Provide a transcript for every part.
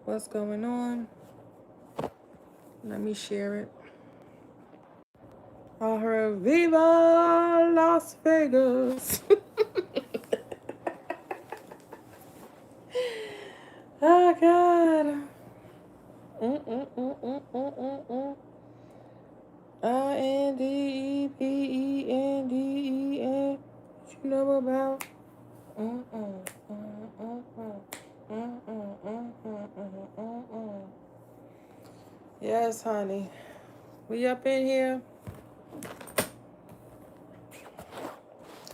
what's going on. Let me share it. I heard Viva Las Vegas. Oh, God. INDEPENDEN. What you know about? Yes, honey. We up in here.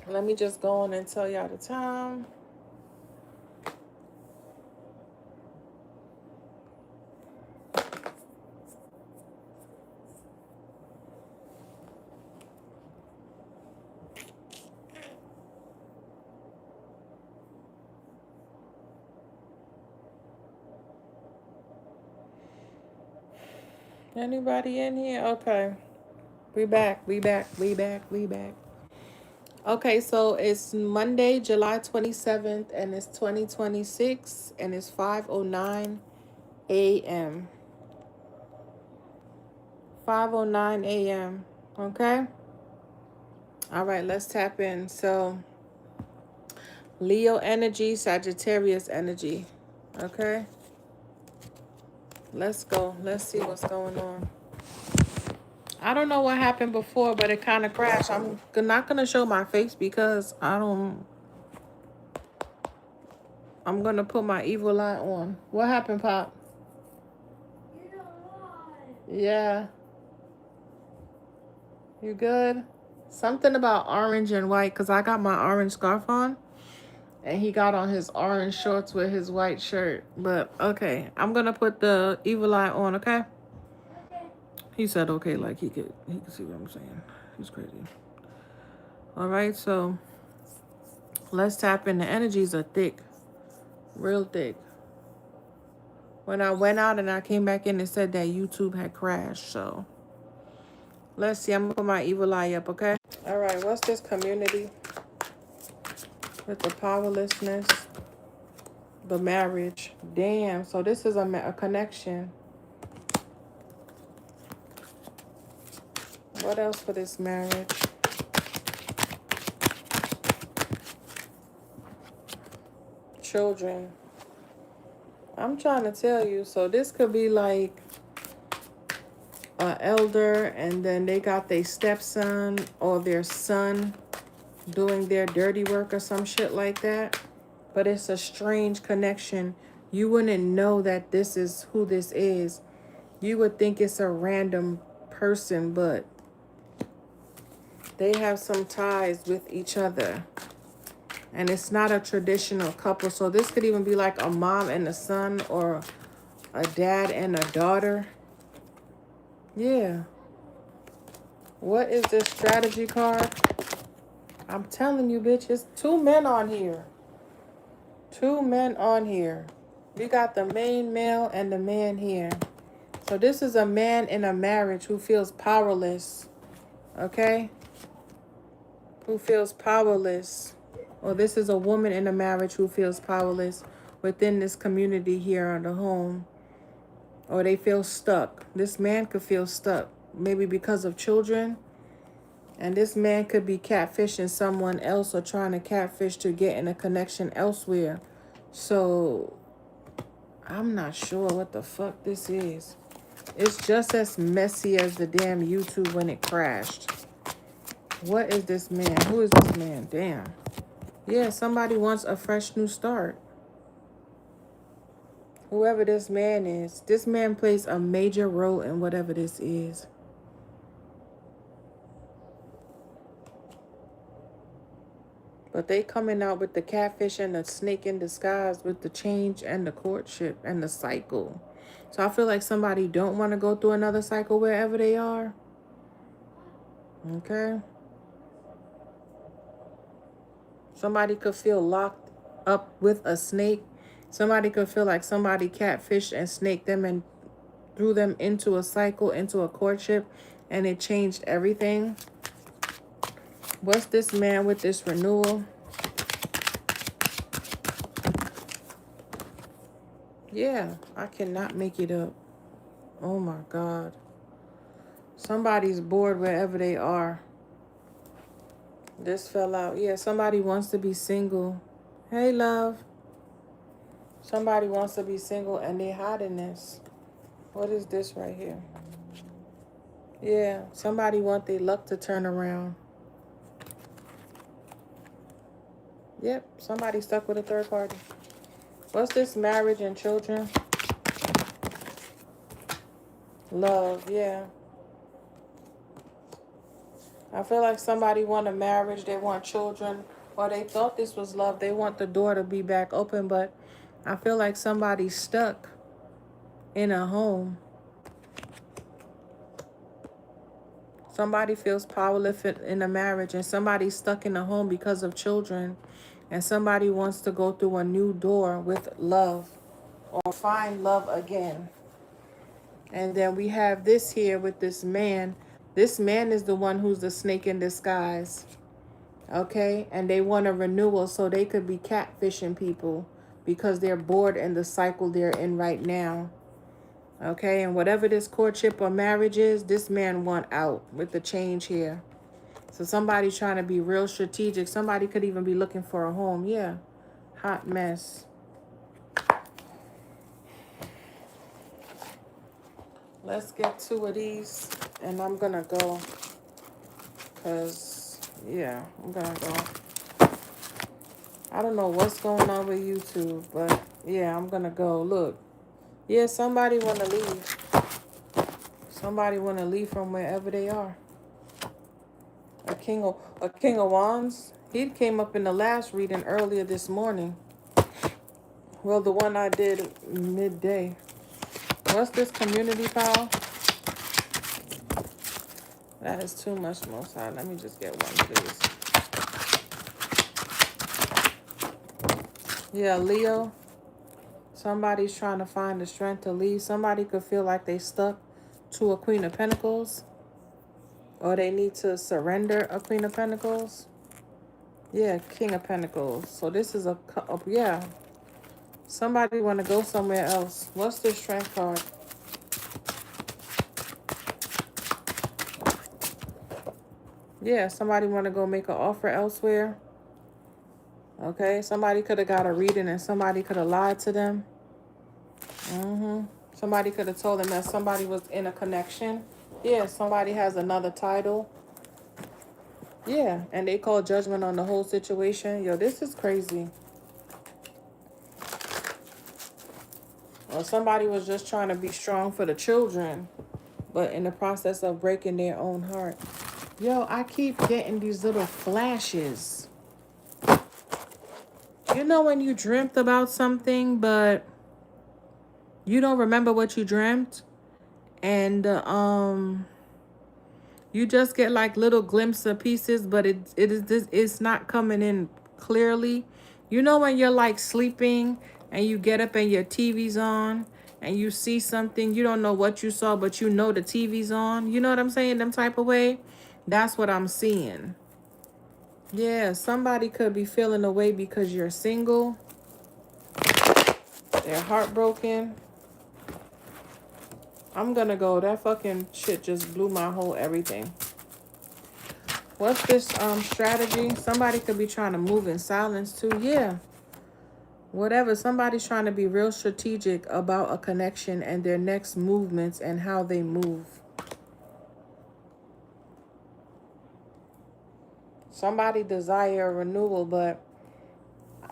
Let me just go on and tell y'all the time. Anybody in here? Okay. We back. Okay, so it's Monday, July 27th, and it's 2026, and it's 5:09 a.m. 5:09 a.m. Okay? All right, let's tap in. So, Leo energy, Sagittarius energy. Okay? Let's go. Let's see what's going on. I don't know what happened before, but it kind of crashed. I'm not going to show my face because I'm going to put my evil eye on. What happened, Pop? Yeah. You good? Something about orange and white because I got my orange scarf on. And he got on his orange shorts with his white shirt. But, okay. I'm going to put the evil eye on, okay? He said okay like he could see what I'm saying. He's crazy. All right, so let's tap in. The energies are thick. Real thick. When I went out and I came back in, it said that YouTube had crashed. So let's see. I'm going to put my evil eye up, okay? All right, what's this community? With the powerlessness. The marriage. Damn, so this is a connection. What else for this marriage? Children. I'm trying to tell you. So this could be like an elder and then they got their stepson or their son doing their dirty work or some shit like that. But it's a strange connection. You wouldn't know that this is who this is. You would think it's a random person, but they have some ties with each other. And it's not a traditional couple. So this could even be like a mom and a son or a dad and a daughter. Yeah. What is this strategy card? I'm telling you, bitch, it's 2 men on here. 2 men on here. We got the main male and the man here. So this is a man in a marriage who feels powerless. Okay? Who feels powerless. Or this is a woman in a marriage who feels powerless within this community here or the home. Or they feel stuck. This man could feel stuck. Maybe because of children. And this man could be catfishing someone else or trying to catfish to get in a connection elsewhere. So, I'm not sure what the fuck this is. It's just as messy as the damn YouTube when it crashed. What is this man? Who is this man? Damn. Yeah, somebody wants a fresh new start. Whoever this man is. This man plays a major role in whatever this is. But they coming out with the catfish and the snake in disguise with the change and the courtship and the cycle. So I feel like somebody don't want to go through another cycle wherever they are. Okay. Somebody could feel locked up with a snake. Somebody could feel like somebody catfished and snaked them and threw them into a cycle, into a courtship, and it changed everything. What's this man with this renewal? Yeah, I cannot make it up. Oh my God. Somebody's bored wherever they are. This fell out. Yeah, somebody wants to be single. Hey, love. Somebody wants to be single and they hiding this. What is this right here? Yeah, somebody want their luck to turn around. Yep, somebody stuck with a third party. What's this? Marriage and children? Love, yeah. I feel like somebody want a marriage, they want children, or they thought this was love. They want the door to be back open, but I feel like somebody's stuck in a home. Somebody feels powerless in a marriage, and somebody's stuck in a home because of children, and somebody wants to go through a new door with love or find love again. And then we have this here with this man. This man is the one who's the snake in disguise. Okay? And they want a renewal so they could be catfishing people because they're bored in the cycle they're in right now. Okay? And whatever this courtship or marriage is, this man want out with the change here. So somebody's trying to be real strategic. Somebody could even be looking for a home. Yeah. Hot mess. Let's get two of these and I'm going to go. Because, yeah, I'm going to go. I don't know what's going on with YouTube, but yeah, I'm going to go. Look. Yeah, somebody want to leave. Somebody want to leave from wherever they are. A king of wands. He came up in the last reading earlier this morning. Well, the one I did midday. What's this? Community power? That is too much, Most High. Let me just get one, please. Yeah, Leo. Somebody's trying to find the strength to leave. Somebody could feel like they stuck to a Queen of Pentacles. Or they need to surrender a Queen of Pentacles. Yeah, King of Pentacles. So this is yeah. Somebody want to go somewhere else. What's the strength card? Yeah, somebody want to go make an offer elsewhere. Okay, somebody could have got a reading and somebody could have lied to them. Somebody could have told them that somebody was in a connection. Yeah, somebody has another title. Yeah, and they call judgment on the whole situation. Yo, this is crazy. Or somebody was just trying to be strong for the children, but in the process of breaking their own heart. Yo, I keep getting these little flashes. You know when you dreamt about something, but you don't remember what you dreamt? And you just get like little glimpses of pieces, but it's not coming in clearly. You know when you're like sleeping and you get up and your TV's on and you see something, you don't know what you saw, but you know the TV's on. You know what I'm saying? Them type of way. That's what I'm seeing. Yeah, somebody could be feeling away because you're single. They're heartbroken. I'm gonna go. That fucking shit just blew my whole everything. What's this strategy? Somebody could be trying to move in silence too. Yeah. Whatever. Somebody's trying to be real strategic about a connection and their next movements and how they move. Somebody desire a renewal, but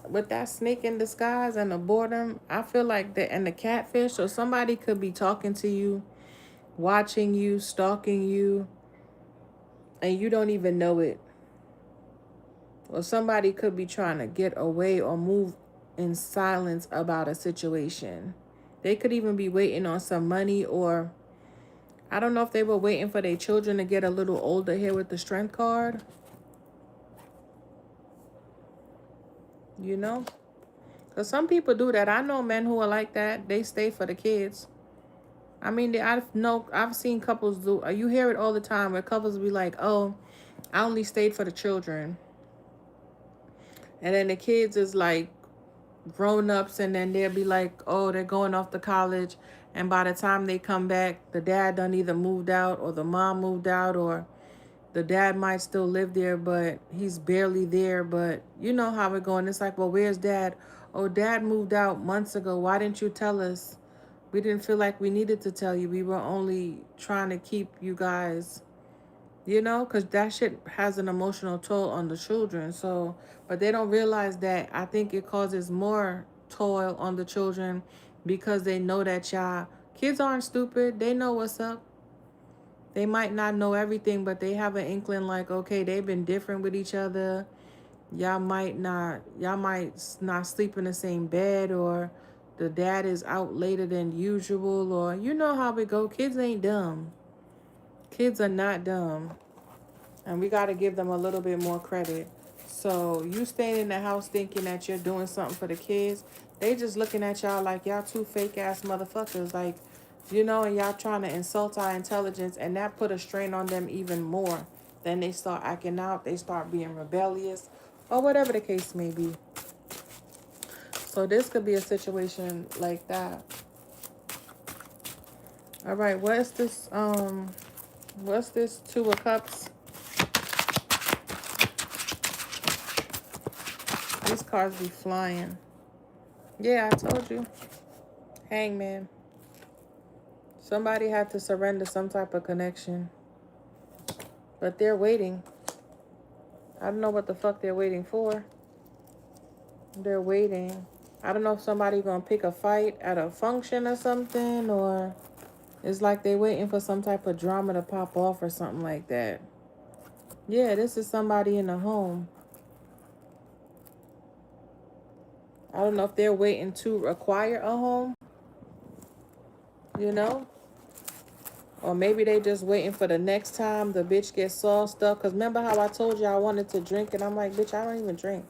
with that snake in disguise and the boredom, I feel like and the catfish, so somebody could be talking to you, watching you, stalking you, and you don't even know it. Or somebody could be trying to get away or move in silence about a situation. They could even be waiting on some money, or I don't know if they were waiting for their children to get a little older here with the strength card. You know? Because some people do that. I know men who are like that. They stay for the kids. I mean, I've seen couples do. You hear it all the time where couples be like, oh, I only stayed for the children. And then the kids is like grown-ups, and then they'll be like, oh, they're going off to college, and by the time they come back, the dad done either moved out or the mom moved out, or the dad might still live there, but he's barely there. But you know how it going. It's like, well, where's dad? Oh, dad moved out months ago. Why didn't you tell us? We didn't feel like we needed to tell you. We were only trying to keep you guys, because that shit has an emotional toll on the children. So, but they don't realize that. I think it causes more toil on the children because they know that y'all kids aren't stupid. They know what's up. They might not know everything, but they have an inkling like, okay, they've been different with each other. Y'all might not sleep in the same bed, or the dad is out later than usual, or you know how it go. Kids ain't dumb. Kids are not dumb. And we got to give them a little bit more credit. So you staying in the house thinking that you're doing something for the kids, they just looking at y'all like y'all two fake ass motherfuckers. Like, and y'all trying to insult our intelligence, and that put a strain on them even more. Then they start acting out, they start being rebellious, or whatever the case may be. So this could be a situation like that. All right, what's this Two of Cups? These cards be flying. Yeah, I told you. Hangman. Somebody had to surrender some type of connection. But they're waiting. I don't know what the fuck they're waiting for. They're waiting. I don't know if somebody gonna pick a fight at a function or something, or it's like they waiting for some type of drama to pop off or something like that. Yeah, this is somebody in a home. I don't know if they're waiting to acquire a home, or maybe they just waiting for the next time the bitch gets sauced up. Because remember how I told you I wanted to drink, and I'm like, bitch, I don't even drink.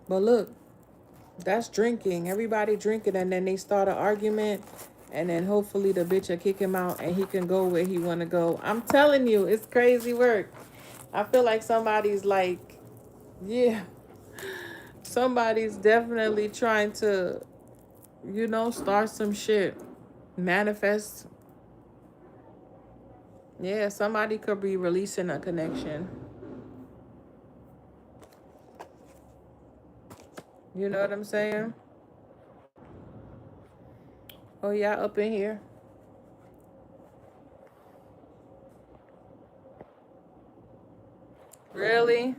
But look, that's drinking. Everybody drinking, and then they start an argument, and then hopefully the bitch will kick him out and he can go where he want to go. I'm telling you, it's crazy work. I feel like somebody's like, yeah, somebody's definitely trying to, start some shit. Manifest. Yeah, somebody could be releasing a connection. You know what I'm saying? Oh, yeah, up in here. Really?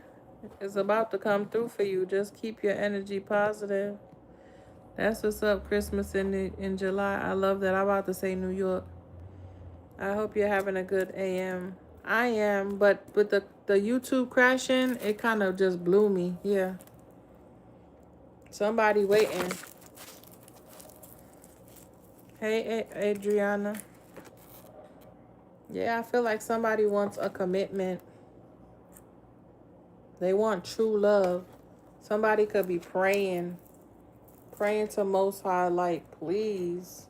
It's about to come through for you. Just keep your energy positive. That's what's up. Christmas in July. I love that. I'm about to say New York. I hope you're having a good AM. I am, but with the YouTube crashing, it kind of just blew me. Yeah. Somebody waiting. Hey, Adriana. Yeah, I feel like somebody wants a commitment. They want true love. Somebody could be praying to Most High, like, please.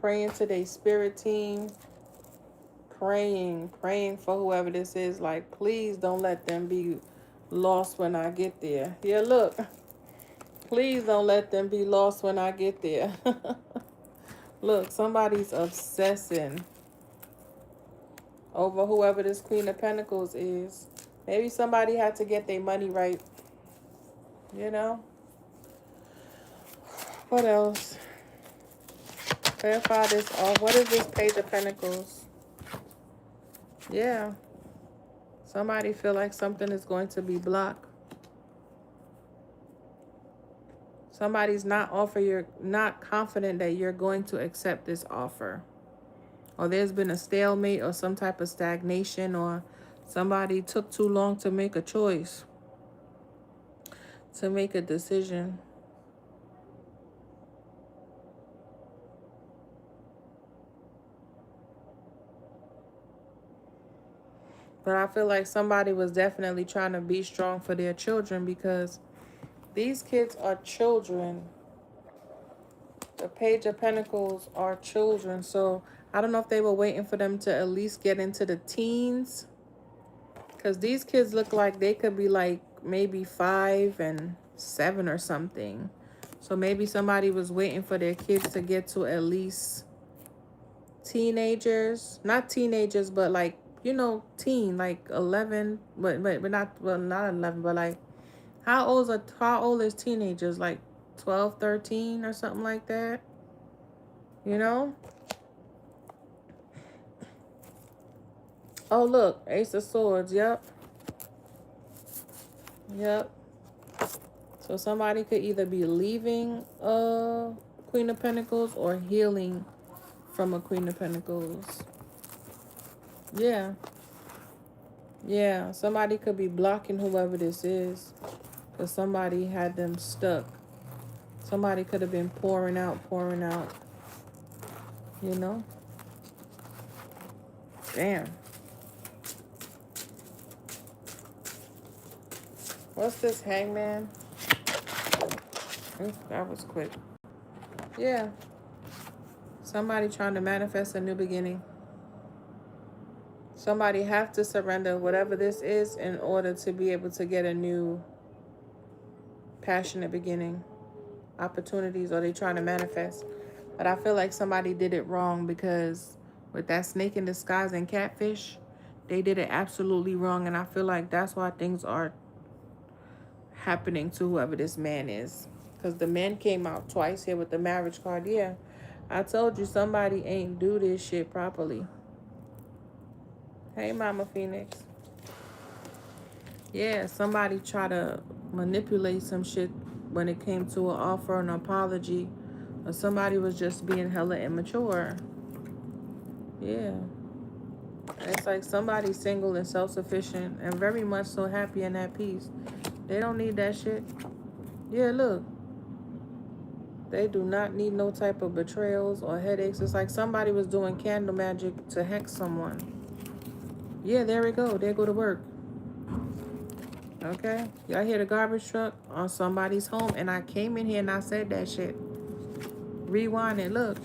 Praying to their spirit team. Praying for whoever this is, like, please don't let them be lost when I get there. Yeah, look. Please don't let them be lost when I get there. Look, somebody's obsessing over whoever this Queen of Pentacles is. Maybe somebody had to get their money right. What else? Clarify this off. What is this Page of Pentacles? Yeah. Somebody feel like something is going to be blocked. Somebody's not confident that you're going to accept this offer. Or there's been a stalemate or some type of stagnation, or somebody took too long to make a choice, to make a decision. But I feel like somebody was definitely trying to be strong for their children, because these kids are children. The Page of Pentacles are children. So I don't know if they were waiting for them to at least get into the teens. Because these kids look like they could be like maybe 5 and 7 or something. So maybe somebody was waiting for their kids to get to at least teenagers. Not teenagers, but like, you know, teen, like 11, but not, well, not 11, but like, how old is teenagers? Like 12, 13 or something like that? You know? Oh, look, Ace of Swords. Yep. Yep. So somebody could either be leaving a Queen of Pentacles or healing from a Queen of Pentacles. Yeah. Yeah. Somebody could be blocking whoever this is, because somebody had them stuck. Somebody could have been pouring out, you know? Damn. What's this, Hangman? Ooh, that was quick. Yeah. Somebody trying to manifest a new beginning. Somebody have to surrender whatever this is in order to be able to get a new passionate beginning. Opportunities, or they trying to manifest. But I feel like somebody did it wrong, because with that snake in disguise and catfish, they did it absolutely wrong. And I feel like that's why things are happening to whoever this man is. Because the man came out twice here with the marriage card. Yeah, I told you somebody ain't do this shit properly. Hey, Mama Phoenix. Yeah, somebody try to manipulate some shit when it came to an offer, an apology, or somebody was just being hella immature. Yeah. And it's like somebody's single and self-sufficient and very much so happy and at peace. They don't need that shit. Yeah, look. They do not need no type of betrayals or headaches. It's like somebody was doing candle magic to hex someone. Yeah, there we go. There go to work. Okay? Y'all hear the garbage truck on somebody's home, and I came in here and I said that shit. Rewind it. Look.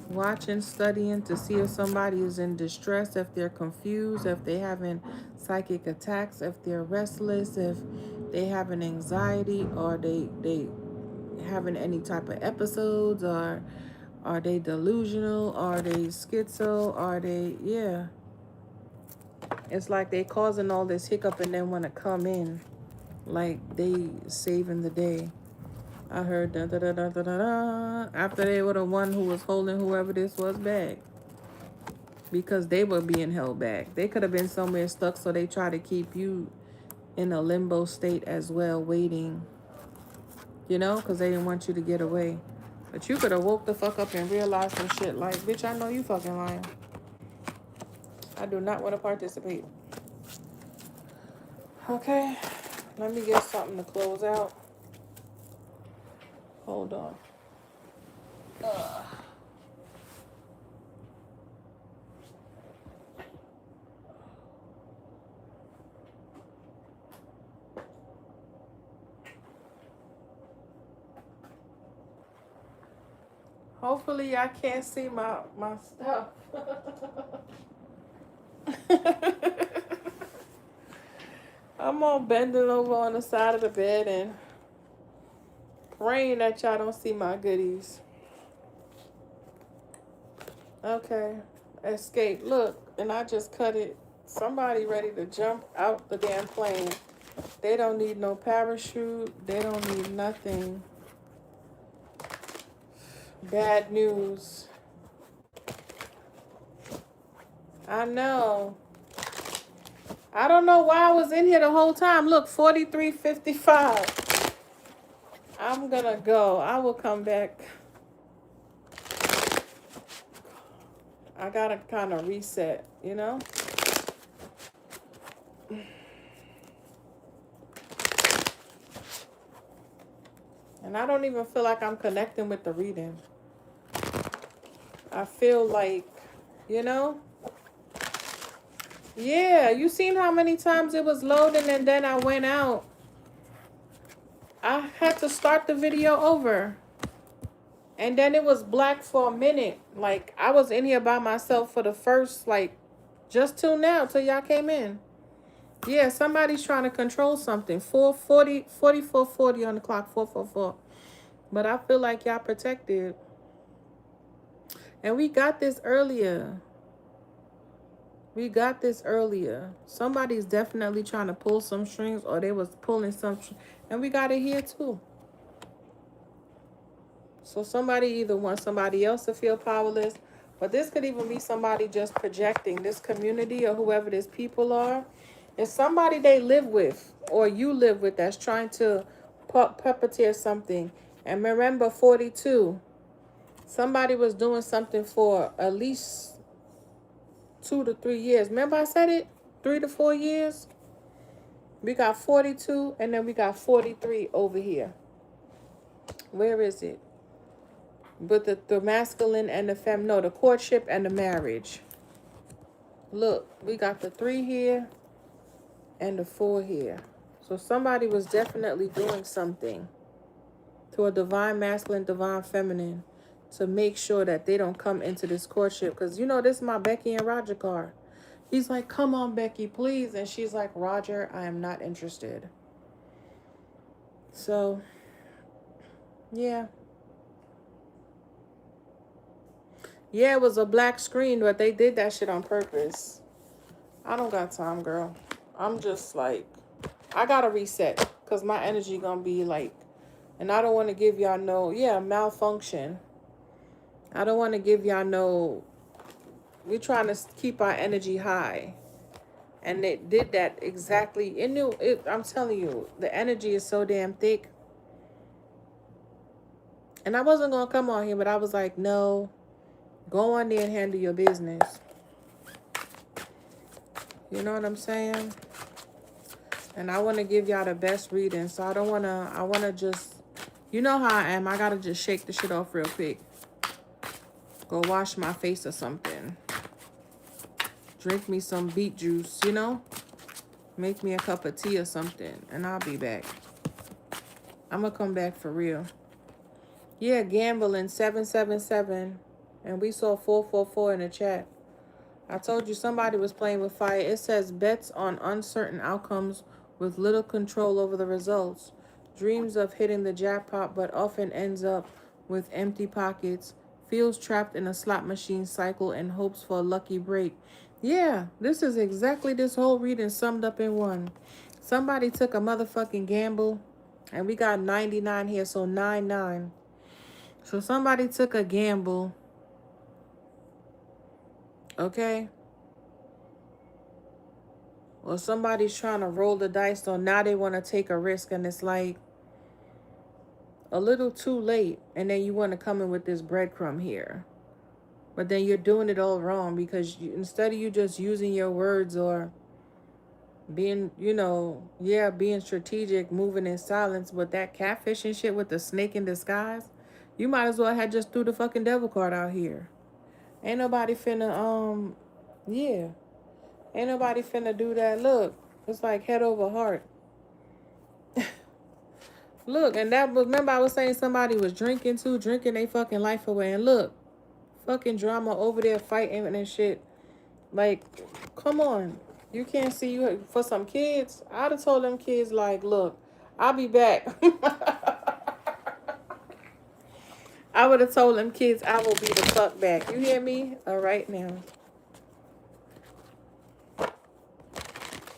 Watching, studying to see if somebody is in distress, if they're confused, if they having psychic attacks, if they're restless, if they having anxiety, or they having any type of episodes, or are they delusional, are they schizo, are they, yeah. It's like they causing all this hiccup and then want to come in like they saving the day. I heard da da da da da da after they were the one who was holding whoever this was back, because they were being held back. They could have been somewhere stuck, so they try to keep you in a limbo state as well, waiting, you know, because they didn't want you to get away. But you could have woke the fuck up and realized some shit like, bitch, I know you fucking lying. I do not want to participate. Okay, let me get something to close out. Hold on. Hopefully I can't see my stuff. I'm all bending over on the side of the bed and praying that y'all don't see my goodies. Okay. Escape. Look, and I just cut it. Somebody ready to jump out the damn plane. They don't need no parachute. They don't need nothing. Bad news. I know. I don't know why I was in here the whole time. Look, 43:55. I'm gonna go. I will come back. I gotta kind of reset, you know? And I don't even feel like I'm connecting with the reading. I feel like, you know? Yeah, you seen how many times it was loading and then I went out. I had to start the video over. And then it was black for a minute. Like, I was in here by myself for the first, like, just till now, till y'all came in. Yeah, somebody's trying to control something. 44:40 on the clock, 444. But I feel like y'all protected. And we got this earlier. We got this earlier. Somebody's definitely trying to pull some strings, or they was pulling some and we got it here too. So somebody either wants somebody else to feel powerless, but this could even be somebody just projecting. This community or whoever these people are, it's somebody they live with or you live with that's trying to puppeteer something. And remember 42, somebody was doing something for at least 2 to 3 years. Remember I said it? 3 to 4 years. We got 42 and then we got 43 over here. Where is it? But the masculine and the fem, no, the courtship and the marriage. Look, we got the 3 here and the 4 here. So somebody was definitely doing something to a divine masculine, divine feminine to make sure that they don't come into this courtship. Because, you know, this is my Becky and Roger card. He's like, come on, Becky, please. And she's like, Roger, I am not interested. So, yeah. Yeah, it was a black screen, but they did that shit on purpose. I don't got time, girl. I'm just like, I gotta reset because my energy gonna be like, and I don't want to give y'all no, malfunction. I don't want to give y'all no, we're trying to keep our energy high. And it did that exactly. It knew it. I'm telling you, the energy is so damn thick. And I wasn't gonna come on here, but I was like, no, go on there and handle your business. You know what I'm saying? And I want to give y'all the best reading. So I want to just, you know how I am. I got to just shake the shit off real quick. Go wash my face or something. Drink me some beet juice, you know? Make me a cup of tea or something. And I'll be back. I'm going to come back for real. Yeah, gambling 777. And we saw 444 in the chat. I told you somebody was playing with fire. It says bets on uncertain outcomes with little control over the results. Dreams of hitting the jackpot but often ends up with empty pockets. Feels trapped in a slot machine cycle and hopes for a lucky break. Yeah, this is exactly this whole reading summed up in one. Somebody took a motherfucking gamble. And we got 99 here, so 99. So somebody took a gamble. Okay? Or somebody's trying to roll the dice, so now they want to take a risk, and it's like a little too late. And then you want to come in with this breadcrumb here. But then you're doing it all wrong because instead of you just using your words or being, being strategic, moving in silence, with that catfishing shit with the snake in disguise, you might as well have just threw the fucking devil card out here. Ain't nobody finna, Ain't nobody finna do that. Look, it's like head over heart. Look, and that was, remember I was saying somebody was drinking their fucking life away. And look, fucking drama over there fighting and shit. Like, come on. You can't see you for some kids. I'd have told them kids, like, look, I'll be back. I would have told them kids I will be the fuck back. You hear me? All right now.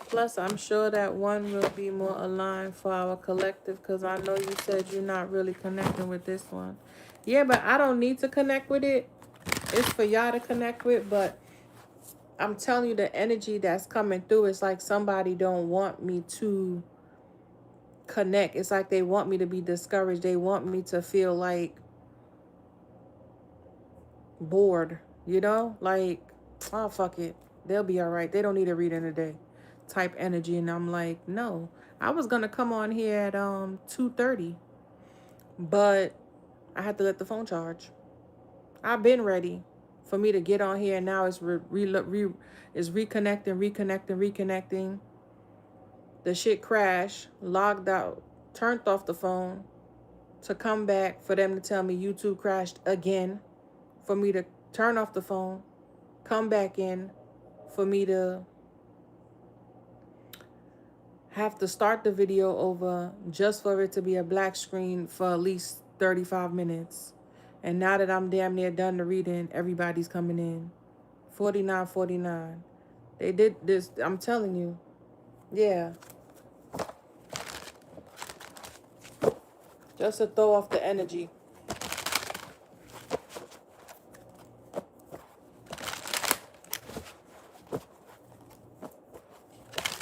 Plus, I'm sure that one will be more aligned for our collective because I know you said you're not really connecting with this one. Yeah, but I don't need to connect with it. It's for y'all to connect with, but I'm telling you the energy that's coming through, it's like somebody don't want me to connect. It's like they want me to be discouraged. They want me to feel like bored, you know? Like, oh, fuck it. They'll be all right. They don't need a reading today. Type energy. And I'm like, no. I was going to come on here at 2:30, but I had to let the phone charge. I've been ready for me to get on here, and now it's reconnecting. The shit crashed, logged out, turned off the phone to come back for them to tell me YouTube crashed again, for me to turn off the phone, come back in, for me to have to start the video over just for it to be a black screen for at least 35 minutes. And now that I'm damn near done the reading, everybody's coming in. 49.49. They did this, I'm telling you. Yeah. Just to throw off the energy.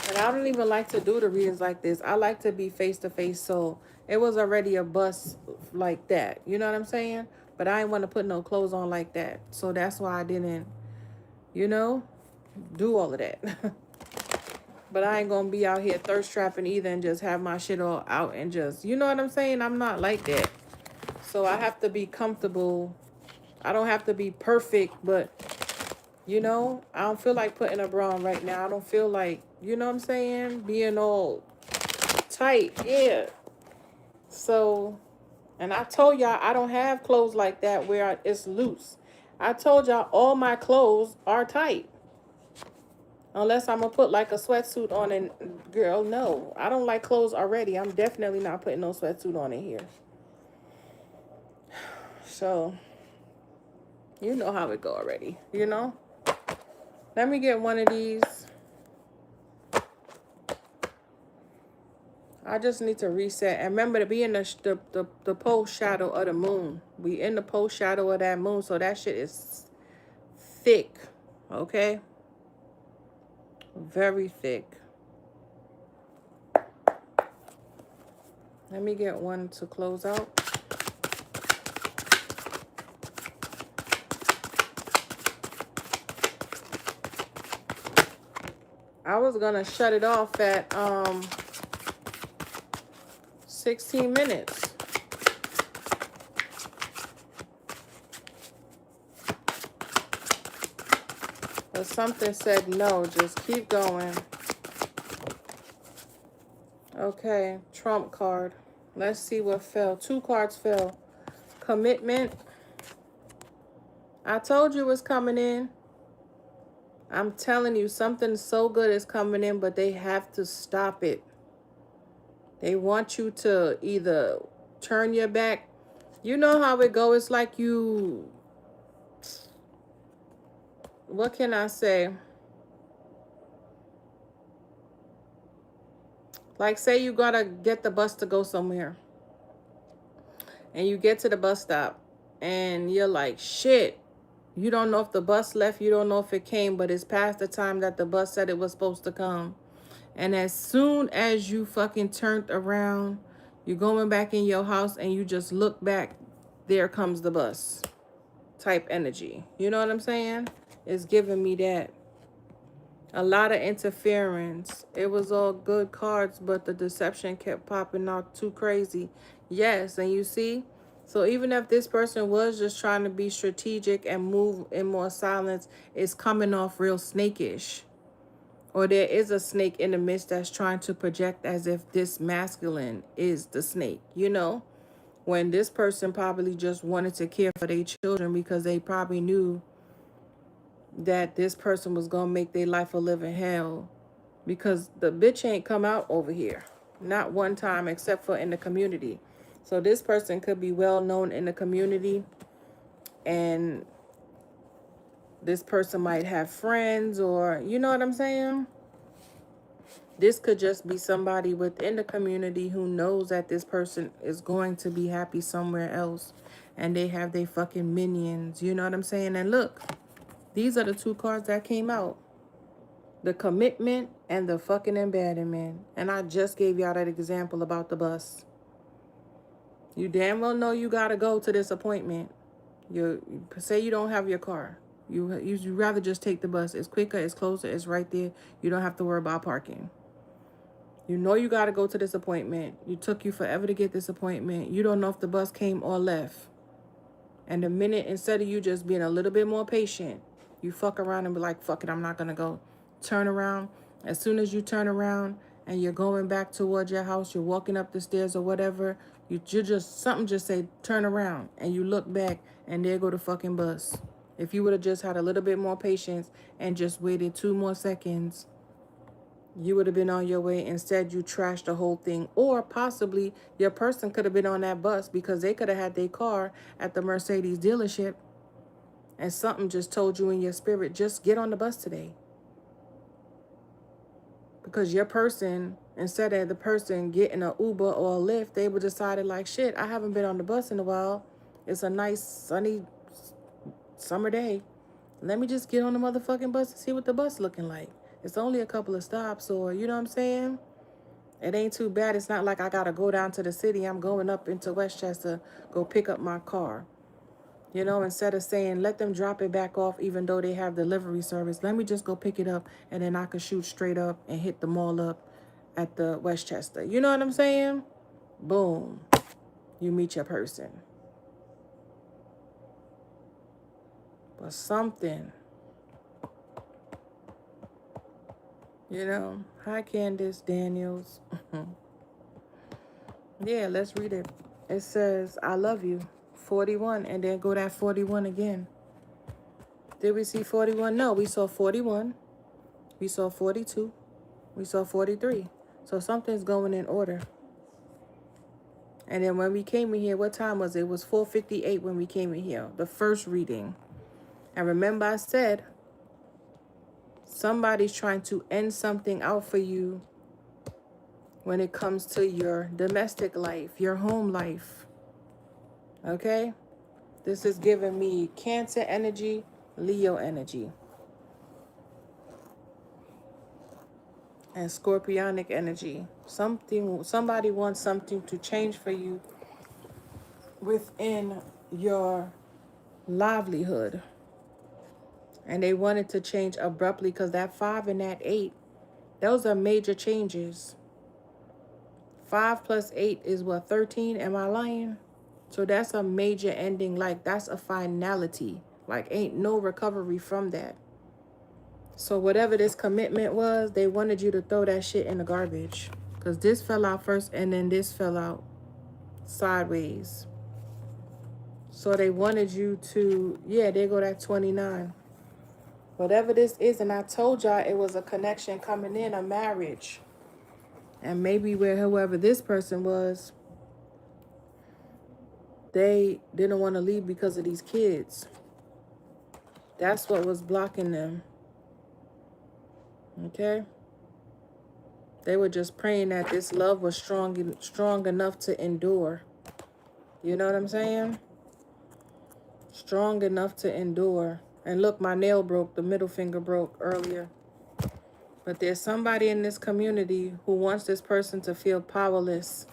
And I don't even like to do the readings like this. I like to be face to face. So it was already a bust like that. You know what I'm saying? But I didn't want to put no clothes on like that. So that's why I didn't, you know, do all of that. But I ain't gonna be out here thirst trapping either and just have my shit all out and just, you know what I'm saying? I'm not like that. So I have to be comfortable. I don't have to be perfect, but, you know, I don't feel like putting a bra on right now. I don't feel like, you know what I'm saying? Being all tight, yeah. So, and I told y'all I don't have clothes like that where it's loose. I told y'all all my clothes are tight. Unless I'm going to put like a sweatsuit on and, girl, no. I don't like clothes already. I'm definitely not putting no sweatsuit on in here. So, you know how it go already, you know? Let me get one of these. I just need to reset. And remember to be in the post shadow of the moon. We in the post shadow of that moon. So that shit is thick. Okay? Very thick. Let me get one to close out. I was gonna shut it off at 16 minutes. But something said no, just keep going. Okay, trump card. Let's see what fell. 2 cards fell. Commitment. I told you it's coming in. I'm telling you, something so good is coming in, but they have to stop it. They want you to either turn your back. You know how it goes. It's like you... What can I say? Like, say you gotta get the bus to go somewhere. And you get to the bus stop. And you're like, shit. You don't know if the bus left. You don't know if it came. But it's past the time that the bus said it was supposed to come. And as soon as you fucking turned around, you're going back in your house and you just look back, there comes the bus type energy. You know what I'm saying? It's giving me that. A lot of interference. It was all good cards, but the deception kept popping out too crazy. Yes, and you see? So even if this person was just trying to be strategic and move in more silence, it's coming off real snakish. Or there is a snake in the midst that's trying to project as if this masculine is the snake, you know? When this person probably just wanted to care for their children because they probably knew that this person was going to make their life a living hell. Because the bitch ain't come out over here. Not one time except for in the community. So this person could be well known in the community. And this person might have friends or, you know what I'm saying? This could just be somebody within the community who knows that this person is going to be happy somewhere else. And they have their fucking minions. You know what I'm saying? And look, these are the 2 cards that came out. The commitment and the fucking abandonment. And I just gave y'all that example about the bus. You damn well know you gotta go to this appointment. You say you don't have your car. You rather just take the bus. It's quicker, it's closer, it's right there. You don't have to worry about parking. You know you gotta go to this appointment. You took you forever to get this appointment. You don't know if the bus came or left. And the minute, instead of you just being a little bit more patient, you fuck around and be like, fuck it, I'm not gonna go. Turn around. As soon as you turn around and you're going back towards your house, you're walking up the stairs or whatever, you just, something just say, turn around. And you look back and there go the fucking bus. If you would have just had a little bit more patience and just waited 2 more seconds, you would have been on your way. Instead, you trashed the whole thing. Or possibly your person could have been on that bus because they could have had their car at the Mercedes dealership, and something just told you in your spirit, just get on the bus today. Because your person, instead of the person getting an Uber or a Lyft, they would decided like, shit, I haven't been on the bus in a while. It's a nice sunny summer day. Let me just get on the motherfucking bus and see what the bus looking like. It's only a couple of stops, or you know what I'm saying? It ain't too bad. It's not like I gotta go down to the city. I'm going up into Westchester, go pick up my car. You know, instead of saying, let them drop it back off even though they have delivery service, let me just go pick it up and then I could shoot straight up and hit the mall up at the Westchester. You know what I'm saying? Boom. You meet your person. But something, you know. Hi, Candace Daniels. Yeah, let's read it. It says, I love you. 41, and then go that 41 again. Did we see 41? No, we saw 41. We saw 42. We saw 43. So something's going in order. And then when we came in here, what time was it? It was 4:58 when we came in here, the first reading. And remember I said, somebody's trying to end something out for you when it comes to your domestic life, your home life. Okay? This is giving me Cancer energy, Leo energy, and Scorpionic energy. Somebody wants something to change for you within your livelihood. And they wanted to change abruptly because that 5 and that 8, those are major changes. 5 plus 8 is what, 13? Am I lying? So that's a major ending. Like, that's a finality. Like, ain't no recovery from that. So whatever this commitment was, they wanted you to throw that shit in the garbage. Because this fell out first and then this fell out sideways. So they wanted you to, yeah, there go that 29. Whatever this is, and I told y'all it was a connection coming in, a marriage. And maybe where whoever this person was, they didn't want to leave because of these kids. That's what was blocking them. Okay? They were just praying that this love was strong enough to endure. You know what I'm saying? Strong enough to endure. And look, my nail broke, the middle finger broke earlier. But there's somebody in this community who wants this person to feel powerless.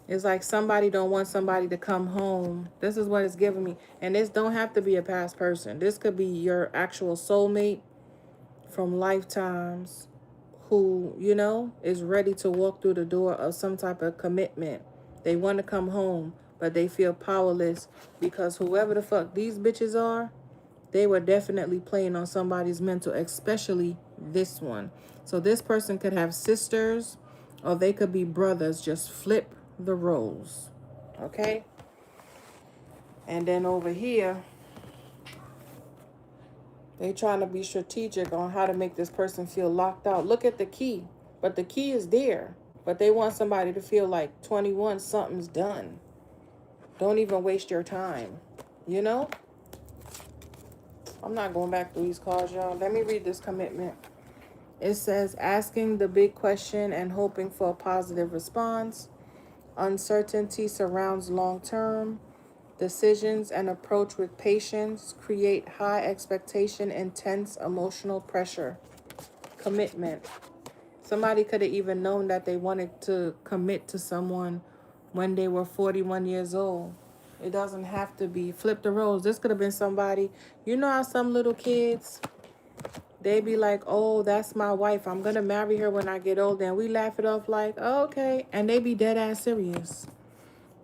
It's like somebody don't want somebody to come home. This is what it's giving me. And this don't have to be a past person. This could be your actual soulmate from lifetimes who, you know, is ready to walk through the door of some type of commitment. They want to come home, but they feel powerless because whoever the fuck these bitches are, they were definitely playing on somebody's mental, especially this one. So this person could have sisters or they could be brothers. Just flip the roles. Okay? And then over here, they trying to be strategic on how to make this person feel locked out. Look at the key. But the key is there. But they want somebody to feel like 21, something's done. Don't even waste your time. You know? I'm not going back through these cards, y'all. Let me read this commitment. It says, asking the big question and hoping for a positive response. Uncertainty surrounds long-term decisions and approach with patience. Create high expectation, intense emotional pressure. Commitment. Somebody could have even known that they wanted to commit to someone when they were 41 years old. It doesn't have to be. Flip the roles. This could have been somebody. You know how some little kids, they be like, oh, that's my wife. I'm going to marry her when I get older. And we laugh it off like, oh, okay. And they be dead ass serious.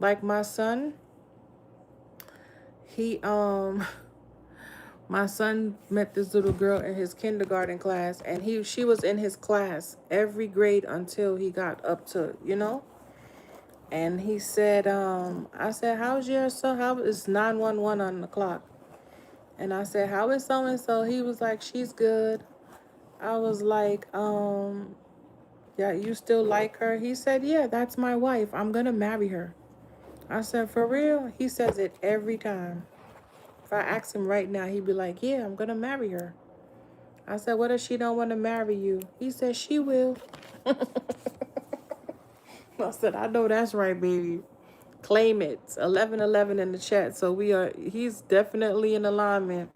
Like my son, my son met this little girl in his kindergarten class. And she was in his class every grade until he got up to, you know. And he said, I said, how's your son? How is 911 on the clock? And I said, how is so-and-so? He was like, she's good. I was like, Yeah, you still like her? He said, yeah, that's my wife. I'm going to marry her. I said, for real? He says it every time. If I ask him right now, he'd be like, yeah, I'm going to marry her. I said, what if she don't want to marry you? He said, she will. I said, I know that's right, baby. Claim it. 1111 in the chat. So he's definitely in alignment.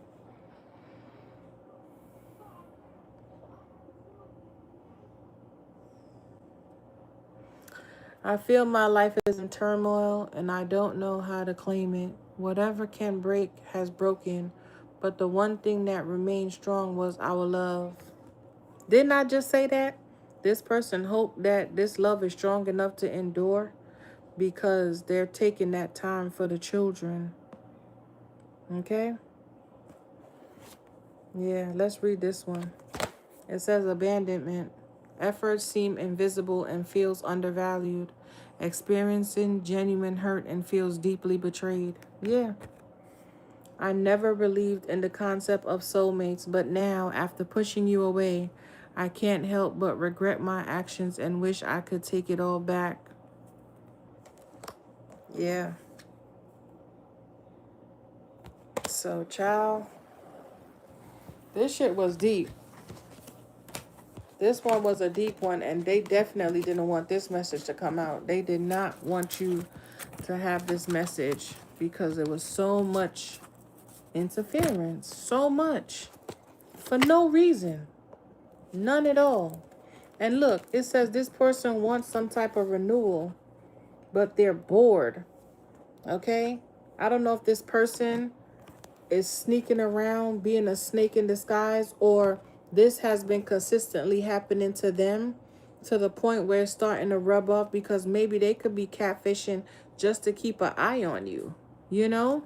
I feel my life is in turmoil and I don't know how to claim it. Whatever can break has broken, but the one thing that remained strong was our love. Didn't I just say that? This person hoped that this love is strong enough to endure because they're taking that time for the children. Okay? Yeah, let's read this one. It says abandonment. Efforts seem invisible and feels undervalued. Experiencing genuine hurt and feels deeply betrayed. Yeah. I never believed in the concept of soulmates, but now, after pushing you away, I can't help but regret my actions and wish I could take it all back. Yeah. So, child, this shit was deep. This one was a deep one, and they definitely didn't want this message to come out. They did not want you to have this message because there was so much interference. So much. For no reason. None at all. And look, it says this person wants some type of renewal, but they're bored. Okay? I don't know if this person is sneaking around being a snake in disguise, or this has been consistently happening to them to the point where it's starting to rub off, because maybe they could be catfishing just to keep an eye on you, you know?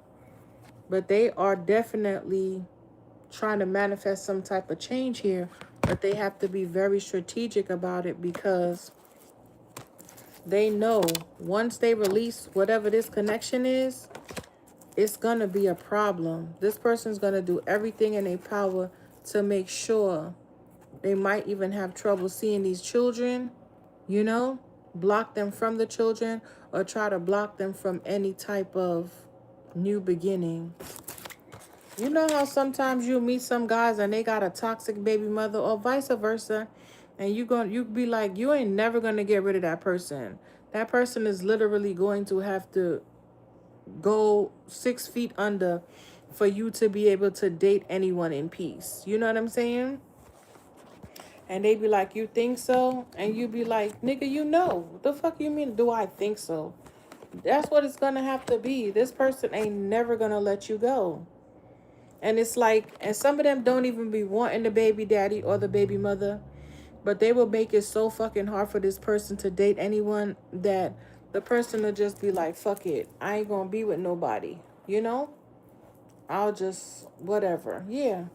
But they are definitely trying to manifest some type of change here, but they have to be very strategic about it because they know once they release whatever this connection is, it's going to be a problem. This person's going to do everything in their power to make sure. They might even have trouble seeing these children, you know, block them from the children, or try to block them from any type of new beginning. You know how sometimes you meet some guys and they got a toxic baby mother, or vice versa, and you be like, you ain't never going to get rid of that person. That person is literally going to have to go 6 feet under for you to be able to date anyone in peace. You know what I'm saying? And they be like, you think so? And you be like, nigga, you know. What the fuck you mean, do I think so? That's what it's gonna have to be. This person ain't never gonna let you go. And it's like, and some of them don't even be wanting the baby daddy or the baby mother, but they will make it so fucking hard for this person to date anyone that the person will just be like, fuck it, I ain't gonna be with nobody, you know? I'll just, whatever. Yeah.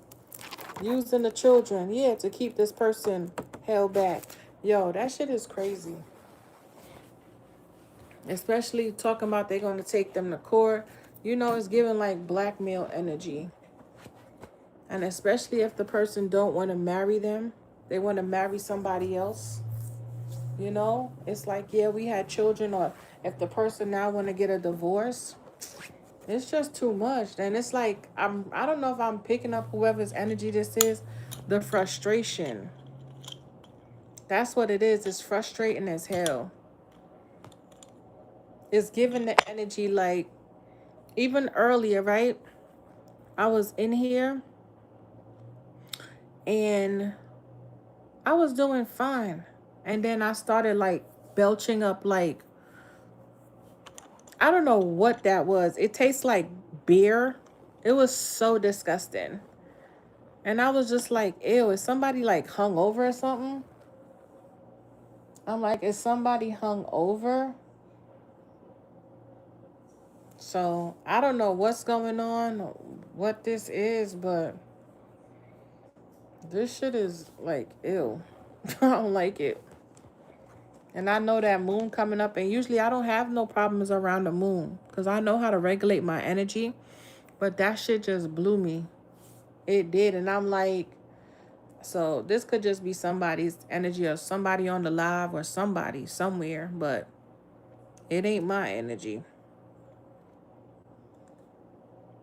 Using the children, yeah, to keep this person held back. Yo, that shit is crazy. Especially talking about they're going to take them to court. You know, it's giving like blackmail energy. And especially if the person don't want to marry them, they want to marry somebody else. You know, it's like, yeah, we had children, or if the person now want to get a divorce, it's just too much. And it's like, I don't know if I'm picking up whoever's energy this is, the frustration. That's what it is. It's frustrating as hell. It's giving the energy like, even earlier, right? I was in here and I was doing fine. And then I started like belching up like, I don't know what that was. It tastes like beer. It was so disgusting. And I was just like, ew, is somebody like hung over or something? I'm like, is somebody hung over? So I don't know what's going on, what this is, but this shit is like, ew. I don't like it. And I know that moon coming up, and usually I don't have no problems around the moon because I know how to regulate my energy. But that shit just blew me. It did. And I'm like, So this could just be somebody's energy or somebody on the live or somebody somewhere, but it ain't my energy.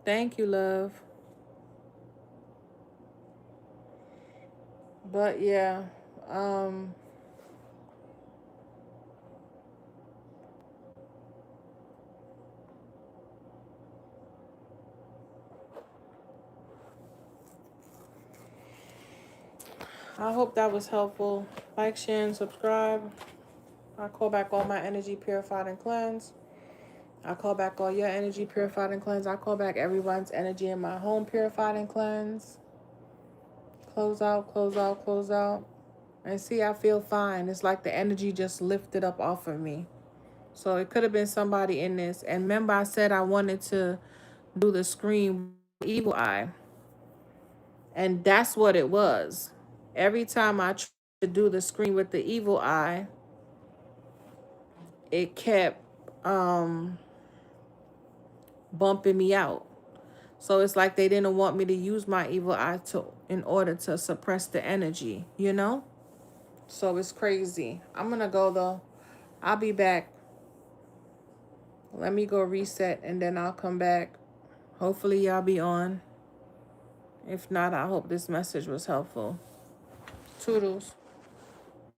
Thank you, love. But yeah, um, I hope that was helpful. Like, share, and subscribe. I call back all my energy purified and cleansed. I call back all your energy purified and cleansed. I call back everyone's energy in my home purified and cleansed. Close out, close out, close out. And see, I feel fine. It's like the energy just lifted up off of me. So it could have been somebody in this. And remember, I said I wanted to do the screen evil eye. And that's what it was. Every time I tried to do the screen with the evil eye, it kept bumping me out. So it's like they didn't want me to use my evil eye in order to suppress the energy, you know? So it's crazy. I'm gonna go though. I'll be back. Let me go reset and then I'll come back. Hopefully y'all be on. If not, I hope this message was helpful. Toodles.